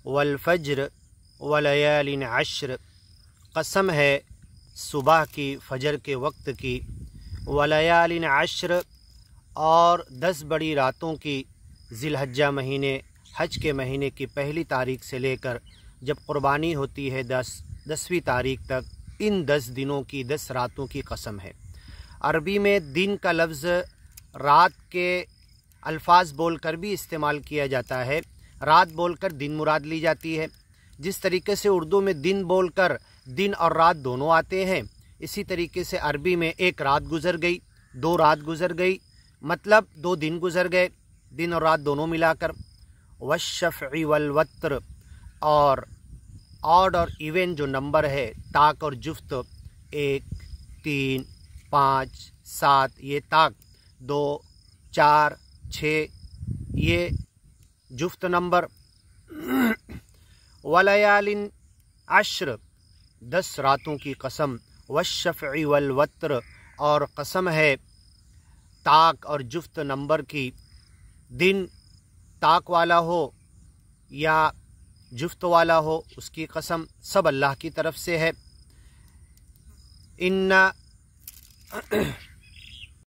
वल-फज्र वलयालिन अश्र, कसम है सुबह की, फजर के वक्त की, वलयालिन अश्र, और 10 बड़ी रातों की, ज़िलहज्जा महीने, हज के महीने की पहली तारीख से लेकर जब क़ुरबानी होती है 10वीं तारीख तक, इन 10 दिनों की, 10 रातों की कसम है। अरबी में दिन का लफ्ज़ रात के अल्फाज बोलकर भी इस्तेमाल किया जाता है। रात बोलकर दिन मुराद ली जाती है। जिस तरीके से उर्दू में दिन बोलकर दिन और रात दोनों आते हैं, इसी तरीके से अरबी में एक रात गुज़र गई, 2 रात गुज़र गई, मतलब 2 दिन गुज़र गए, दिन और रात दोनों मिलाकर। वश्शफ़ई वल वत्र, और ऑड और इवन जो नंबर है, ताक और जुफ्त, 1, 3, 5, 7, ये ताक, 2, 4, 6, ये जुफ्त नंबर। वलयालिन अश्र, 10 रातों की कसम। वश्शफ़ई वल वत्र, और कसम है ताक और जुफ्त नंबर की। दिन ताक वाला हो या जुफ्त वाला हो, उसकी कसम सब अल्लाह की तरफ से है। इन्ना